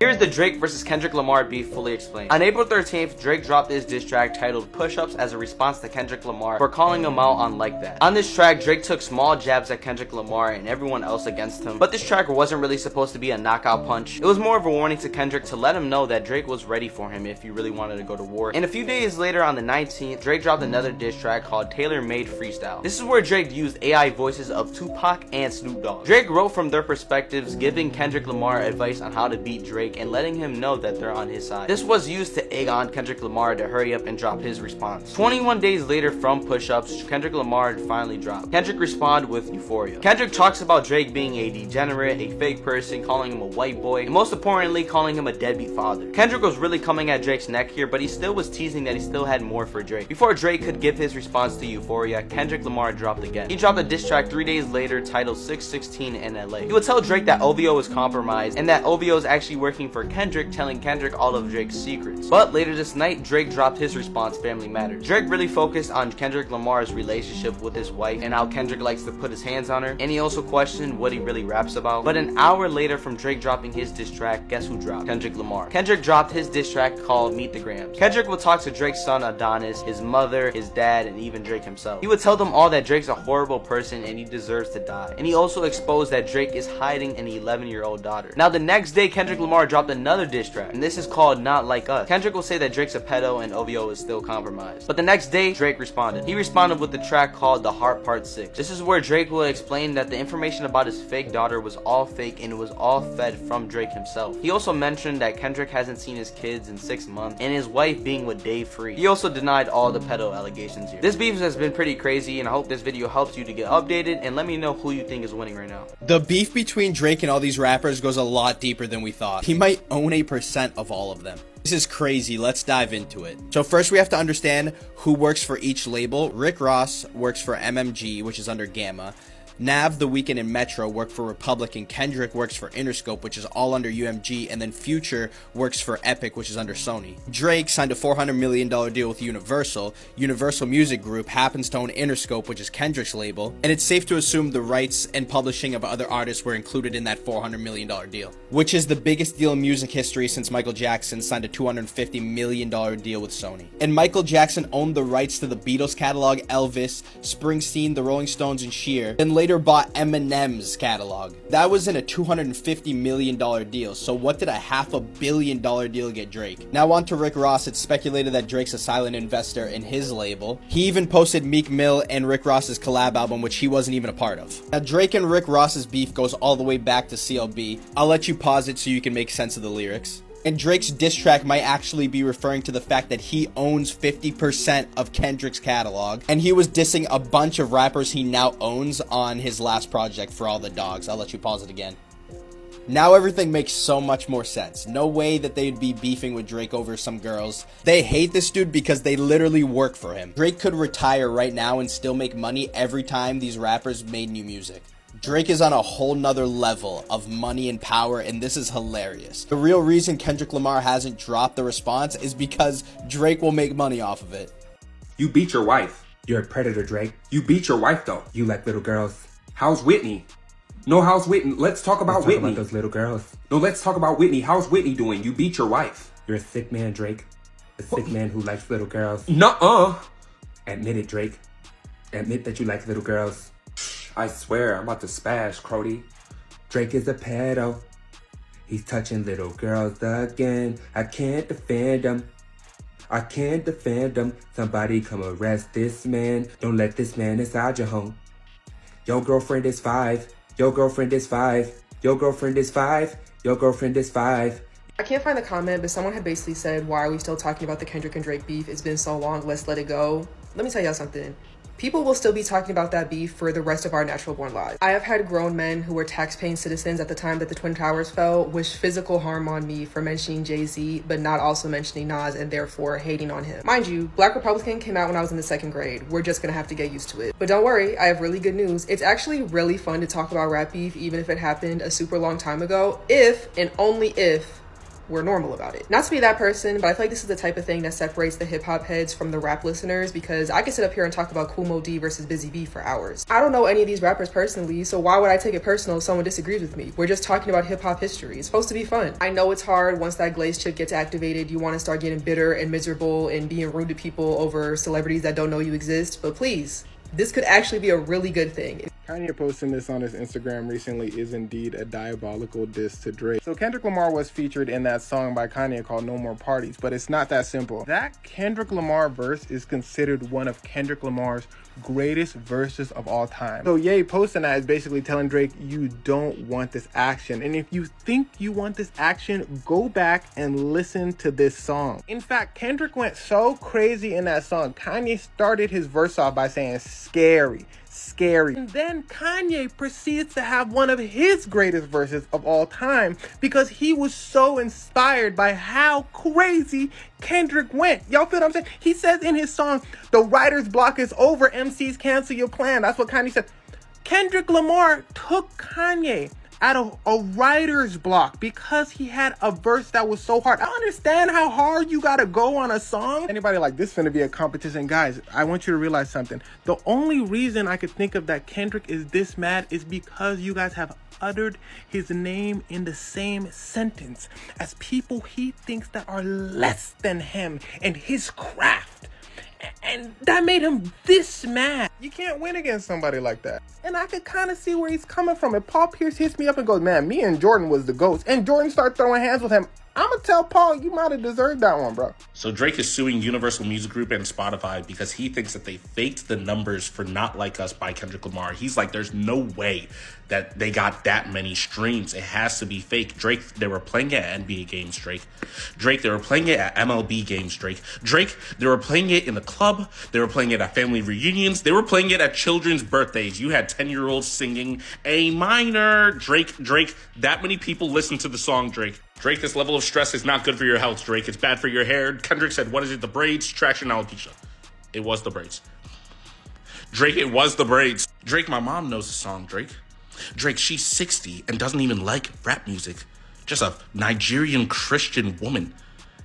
Here's the Drake versus Kendrick Lamar beef fully explained. On April 13th, Drake dropped his diss track titled Push-Ups as a response to Kendrick Lamar for calling him out on Like That. On this track, Drake took small jabs at Kendrick Lamar and everyone else against him, but this track wasn't really supposed to be a knockout punch. It was more of a warning to Kendrick to let him know that Drake was ready for him if he really wanted to go to war. And a few days later, on the 19th, Drake dropped another diss track called Tailor Made Freestyle. This is where Drake used AI voices of Tupac and Snoop Dogg. Drake wrote from their perspectives, giving Kendrick Lamar advice on how to beat Drake and letting him know that they're on his side. This was used to egg on Kendrick Lamar to hurry up and drop his response. 21 days later from Push-Ups, Kendrick Lamar finally dropped. Kendrick responded with Euphoria. Kendrick talks about Drake being a degenerate, a fake person, calling him a white boy, and most importantly, calling him a deadbeat father. Kendrick was really coming at Drake's neck here, but he still was teasing that he still had more for Drake. Before Drake could give his response to Euphoria, Kendrick Lamar dropped again. He dropped a diss track 3 days later titled 616 in LA. He would tell Drake that OVO is compromised and that OVO is actually working for Kendrick, telling Kendrick all of Drake's secrets. But later this night, Drake dropped his response, Family Matters. Drake really focused on Kendrick Lamar's relationship with his wife and how Kendrick likes to put his hands on her, and he also questioned what he really raps about. But an hour later from Drake dropping his diss track, guess who dropped? Kendrick Lamar. Kendrick dropped his diss track called Meet the Grams. Kendrick would talk to Drake's son Adonis, his mother, his dad, and even Drake himself. He would tell them all that Drake's a horrible person and he deserves to die. And he also exposed that Drake is hiding an 11-year-old daughter. Now the next day, Kendrick Lamar dropped another diss track, and this is called Not Like Us. Kendrick will say that Drake's a pedo and OVO is still compromised. But the next day, Drake responded. He responded with the track called The Heart Part 6. This is where Drake will explain that the information about his fake daughter was all fake and it was all fed from Drake himself. He also mentioned that Kendrick hasn't seen his kids in 6 months and his wife being with Dave Free. He also denied all the pedo allegations here. This beef has been pretty crazy, and I hope this video helps you to get updated, and let me know who you think is winning right now. The beef between Drake and all these rappers goes a lot deeper than we thought. He might own a percent of all of them. This is crazy. Let's dive into it. So first we have to understand who works for each label. Rick Ross works for MMG, which is under Gamma. Nav, The Weeknd, and Metro work for Republic, and Kendrick works for Interscope, which is all under UMG, and then Future works for Epic, which is under Sony. Drake signed a $400 million deal with Universal. Universal Music Group happens to own Interscope, which is Kendrick's label, and it's safe to assume the rights and publishing of other artists were included in that $400 million deal, which is the biggest deal in music history since Michael Jackson signed a $250 million deal with Sony. And Michael Jackson owned the rights to the Beatles catalog, Elvis, Springsteen, the Rolling Stones, and Cher, and later bought Eminem's catalog. That was in a $250 million deal, so what did a $500 million deal get Drake? Now on to Rick Ross. It's speculated that Drake's a silent investor in his label. He even posted Meek Mill and Rick Ross's collab album, which he wasn't even a part of. Now Drake and Rick Ross's beef goes all the way back to CLB. I'll let you pause it so you can make sense of the lyrics. And Drake's diss track might actually be referring to the fact that he owns 50% of Kendrick's catalog, and he was dissing a bunch of rappers he now owns on his last project, For All the Dogs. I'll let you pause it again. Now everything makes so much more sense. No way that they'd be beefing with Drake over some girls. They hate this dude because they literally work for him. Drake could retire right now and still make money every time these rappers made new music. Drake is on a whole nother level of money and power, and this is hilarious. The real reason Kendrick Lamar hasn't dropped the response is because Drake will make money off of it. You beat your wife. You're a predator, Drake. You beat your wife, though. You like little girls. How's Whitney? No, how's Whitney? Let's talk about Whitney. About those little girls. No, let's talk about Whitney. How's Whitney doing? You beat your wife. You're a sick man, Drake. A sick man who likes little girls. Nuh-uh. Admit it, Drake. Admit that you like little girls. I swear, I'm about to spash, Crody. Drake is a pedo. He's touching little girls again. I can't defend him. I can't defend him. Somebody come arrest this man. Don't let this man inside your home. Your girlfriend is 5. Your girlfriend is 5. Your girlfriend is 5. Your girlfriend is 5. I can't find the comment, but someone had basically said, why are we still talking about the Kendrick and Drake beef? It's been so long, let's let it go. Let me tell y'all something. People will still be talking about that beef for the rest of our natural born lives. I have had grown men who were tax-paying citizens at the time that the Twin Towers fell wish physical harm on me for mentioning Jay-Z, but not also mentioning Nas and therefore hating on him. Mind you, Black Republican came out when I was in the 2nd grade. We're just gonna have to get used to it. But don't worry, I have really good news. It's actually really fun to talk about rap beef, even if it happened a super long time ago, if and only if we're normal about it. Not to be that person, but I feel like this is the type of thing that separates the hip hop heads from the rap listeners, because I could sit up here and talk about Kool Moe Dee versus Busy Bee for hours. I don't know any of these rappers personally, so why would I take it personal if someone disagrees with me? We're just talking about hip hop history. It's supposed to be fun. I know it's hard once that glaze chip gets activated. You want to start getting bitter and miserable and being rude to people over celebrities that don't know you exist, but please, this could actually be a really good thing. Kanye posting this on his Instagram recently is indeed a diabolical diss to Drake. So Kendrick Lamar was featured in that song by Kanye called No More Parties, but it's not that simple. That Kendrick Lamar verse is considered one of Kendrick Lamar's greatest verses of all time. So Ye posting that is basically telling Drake, you don't want this action. And if you think you want this action, go back and listen to this song. In fact, Kendrick went so crazy in that song. Kanye started his verse off by saying scary. And then Kanye proceeds to have one of his greatest verses of all time because he was so inspired by how crazy Kendrick went. Y'all feel what I'm saying? He says in his song, the writer's block is over, MCs cancel your plan. That's what Kanye said. Kendrick Lamar took Kanye out of a writer's block because he had a verse that was so hard. I understand how hard you gotta go on a song. Anybody like this finna be a competition? Guys, I want you to realize something. The only reason I could think of that Kendrick is this mad is because you guys have uttered his name in the same sentence as people he thinks that are less than him and his craft. And that made him this mad. You can't win against somebody like that. And I could kind of see where he's coming from. If Paul Pierce hits me up and goes, man, me and Jordan was the GOATs, and Jordan started throwing hands with him, I'm going to tell Paul, you might have deserved that one, bro. So Drake is suing Universal Music Group and Spotify because he thinks that they faked the numbers for Not Like Us by Kendrick Lamar. He's like, there's no way that they got that many streams. It has to be fake. Drake, they were playing it at NBA games, Drake. Drake, they were playing it at MLB games, Drake. Drake, they were playing it in the club. They were playing it at family reunions. They were playing it at children's birthdays. You had 10-year-olds singing A minor. Drake, that many people listen to the song, Drake. Drake, this level of stress is not good for your health, Drake. It's bad for your hair. Kendrick said, what is it, the braids? Traction alopecia. It was the braids. Drake, it was the braids. Drake, my mom knows the song, Drake. Drake, she's 60 and doesn't even like rap music. Just a Nigerian Christian woman.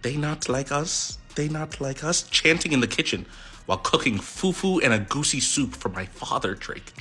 They not like us. They not like us. Chanting in the kitchen while cooking fufu and a goosey soup for my father, Drake.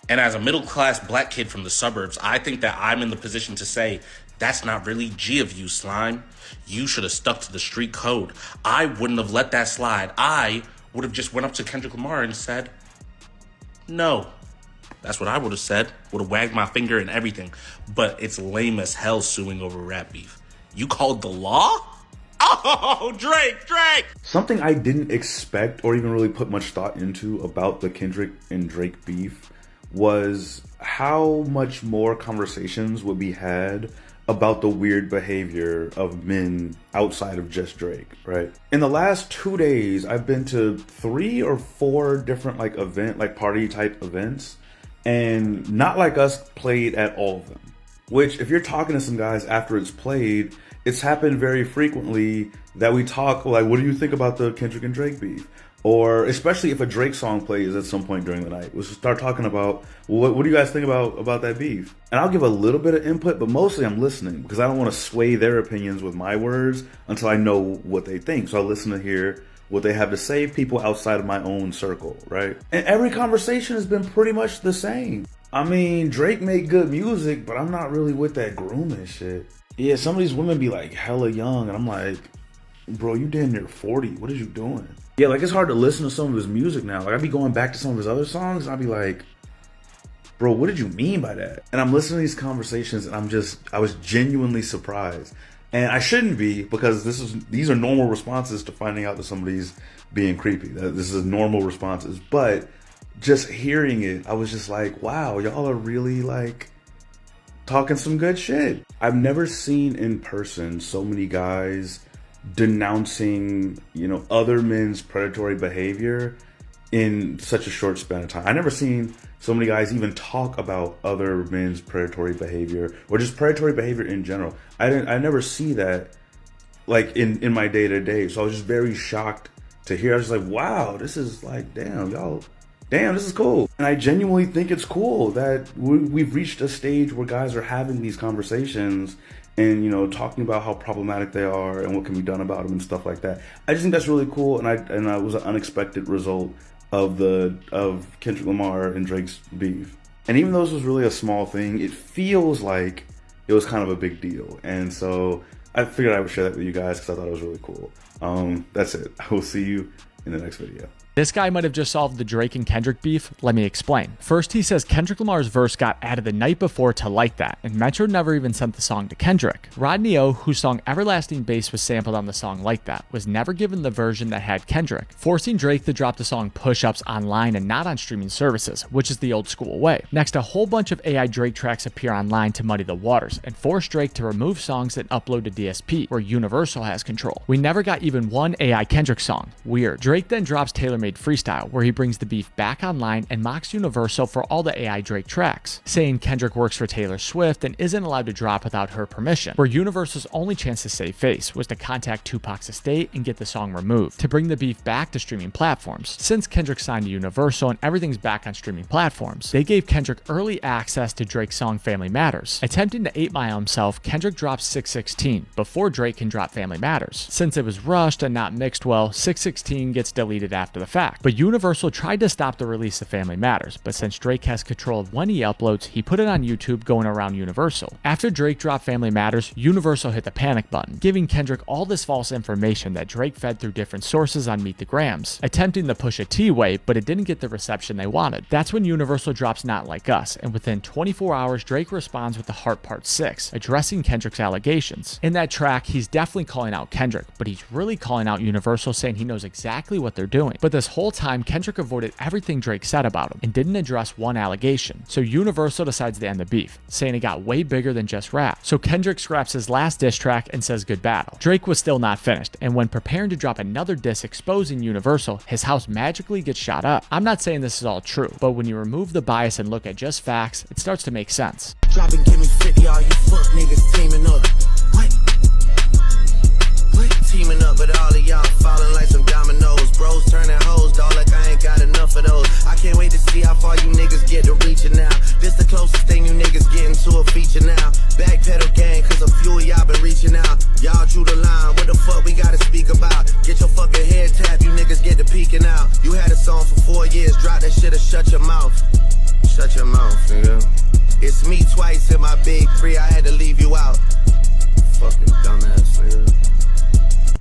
And as a middle-class black kid from the suburbs, I think that I'm in the position to say, that's not really G of you, Slime. You should have stuck to the street code. I wouldn't have let that slide. I would have just went up to Kendrick Lamar and said, no. That's what I would have said. Would have wagged my finger and everything. But it's lame as hell suing over rap beef. You called the law? Oh, Drake! Something I didn't expect or even really put much thought into about the Kendrick and Drake beef was how much more conversations would be had about the weird behavior of men outside of just Drake, right? In the last 2 days, I've been to 3 or 4 different party type events, and Not Like Us played at all of them. Which, if you're talking to some guys after it's played, it's happened very frequently that we talk like, what do you think about the Kendrick and Drake beef? Or especially if a Drake song plays at some point during the night, we'll start talking about, well, what do you guys think about that beef? And I'll give a little bit of input, but mostly I'm listening because I don't want to sway their opinions with my words until I know what they think. So I listen to hear what they have to say, people outside of my own circle, right? And every conversation has been pretty much the same. I mean, Drake made good music, but I'm not really with that grooming shit. Yeah, some of these women be like hella young, and I'm like, bro, you damn near 40. What is you doing? Yeah, like it's hard to listen to some of his music now. Like I'd be going back to some of his other songs, and I'd be like, bro, what did you mean by that? And I'm listening to these conversations, and I was genuinely surprised. And I shouldn't be, because these are normal responses to finding out that somebody's being creepy. This is normal responses. But just hearing it, I was just like, wow, y'all are really like talking some good shit. I've never seen in person so many guys denouncing, other men's predatory behavior in such a short span of time. I never seen so many guys even talk about other men's predatory behavior or just predatory behavior in general. I never see that like in my day to day. So I was just very shocked to hear. I was just like, wow, this is like, damn, this is cool. And I genuinely think it's cool that we've reached a stage where guys are having these conversations and, you know, talking about how problematic they are and what can be done about them and stuff like that. I just think that's really cool, and I was an unexpected result of Kendrick Lamar and Drake's beef. And even though this was really a small thing, it feels like it was kind of a big deal. And so I figured I would share that with you guys because I thought it was really cool. That's it. I will see you in the next video. This guy might have just solved the Drake and Kendrick beef. Let me explain. First, he says Kendrick Lamar's verse got added the night before to Like That, and Metro never even sent the song to Kendrick. Rodney O, whose song Everlasting Bass was sampled on the song Like That, was never given the version that had Kendrick, forcing Drake to drop the song Push Ups online and not on streaming services, which is the old school way. Next, a whole bunch of AI Drake tracks appear online to muddy the waters, and force Drake to remove songs and upload to DSP, where Universal has control. We never got even one AI Kendrick song. Weird. Drake then drops Tailor-Made Freestyle, where he brings the beef back online and mocks Universal for all the AI Drake tracks, saying Kendrick works for Taylor Swift and isn't allowed to drop without her permission, where Universal's only chance to save face was to contact Tupac's estate and get the song removed, to bring the beef back to streaming platforms. Since Kendrick signed to Universal and everything's back on streaming platforms, they gave Kendrick early access to Drake's song Family Matters. Attempting to 8 Mile himself, Kendrick drops 616 before Drake can drop Family Matters. Since it was rushed and not mixed well, 616 gets deleted after the fact. But Universal tried to stop the release of Family Matters, but since Drake has control of when he uploads, he put it on YouTube going around Universal. After Drake dropped Family Matters, Universal hit the panic button, giving Kendrick all this false information that Drake fed through different sources on Meet the Grams, attempting the Pusha T way, but it didn't get the reception they wanted. That's when Universal drops Not Like Us, and within 24 hours, Drake responds with The Heart Part 6, addressing Kendrick's allegations. In that track, he's definitely calling out Kendrick, but he's really calling out Universal, saying he knows exactly what they're doing. But this whole time, Kendrick avoided everything Drake said about him and didn't address one allegation. So Universal decides to end the beef, saying it got way bigger than just rap. So Kendrick scraps his last diss track and says good battle. Drake was still not finished, and when preparing to drop another diss exposing Universal, his house magically gets shot up. I'm not saying this is all true, but when you remove the bias and look at just facts, it starts to make sense. Drop and give me 50, all you fuck niggas teaming up. What? Teaming up, but all of y'all falling like some dominoes. Bros turning hoes, dog, like I ain't got enough of those. I can't wait to see how far you niggas get to reaching now. This the closest thing you niggas getting to a feature now. Backpedal gang, cause a few of y'all been reaching out. Y'all drew the line, what the fuck we gotta speak about? Get your fucking head tapped, you niggas get to peeking out. You had a song for 4 years, drop that shit or shut your mouth. Shut your mouth, nigga. It's me twice in my big 3, I had to leave you out. Fucking dumbass, nigga.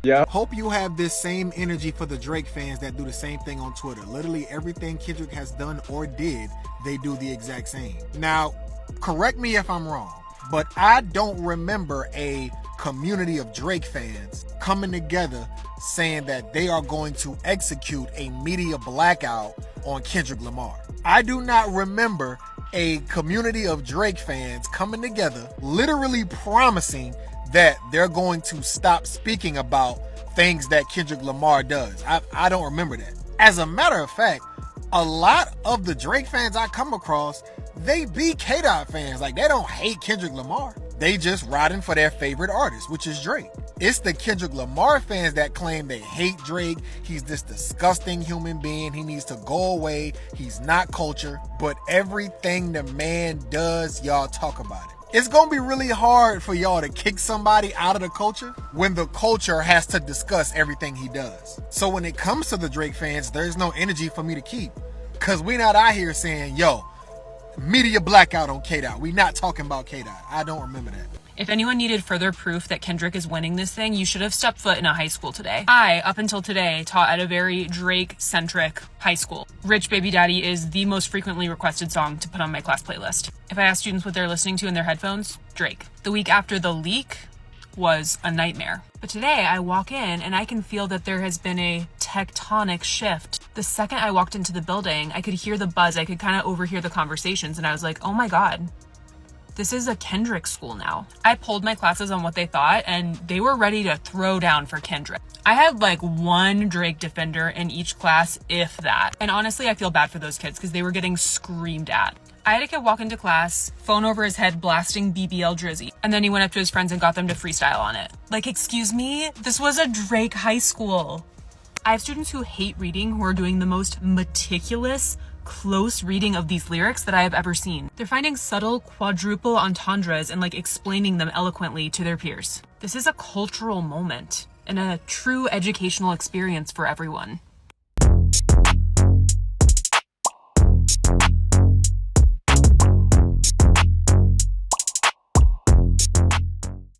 Yeah. Hope you have this same energy for the Drake fans that do the same thing on Twitter. Literally everything Kendrick has done or did, they do the exact same. Now, correct me if I'm wrong, but I don't remember a community of Drake fans coming together saying that they are going to execute a media blackout on Kendrick Lamar. I do not remember a community of Drake fans coming together, literally promising that they're going to stop speaking about things that Kendrick Lamar does. I don't remember that. As a matter of fact, a lot of the Drake fans I come across, they be K-Dot fans. Like, they don't hate Kendrick Lamar. They just riding for their favorite artist, which is Drake. It's the Kendrick Lamar fans that claim they hate Drake. He's this disgusting human being. He needs to go away. He's not culture. But everything the man does, y'all talk about it. It's gonna be really hard for y'all to kick somebody out of the culture when the culture has to discuss everything he does. So when it comes to the Drake fans, there's no energy for me to keep. Cause we not out here saying, yo, media blackout on K-Dot. We not talking about K-Dot. I don't remember that. If anyone needed further proof that Kendrick is winning this thing, you should have stepped foot in a high school today. I, up until today, taught at a very Drake-centric high school. Rich Baby Daddy is the most frequently requested song to put on my class playlist. If I ask students what they're listening to in their headphones, Drake. The week after the leak was a nightmare. But today I walk in and I can feel that there has been a tectonic shift. The second I walked into the building, I could hear the buzz. I could kind of overhear the conversations and I was like, oh my God. This is a Kendrick school now. I polled my classes on what they thought and they were ready to throw down for Kendrick. I had like one Drake defender in each class, if that. And honestly, I feel bad for those kids because they were getting screamed at. I had a kid walk into class, phone over his head, blasting BBL Drizzy. And then he went up to his friends and got them to freestyle on it. Like, excuse me? This was a Drake high school. I have students who hate reading who are doing the most meticulous, close reading of these lyrics that I have ever seen. They're finding subtle quadruple entendres and like explaining them eloquently to their peers. This is a cultural moment and a true educational experience for everyone.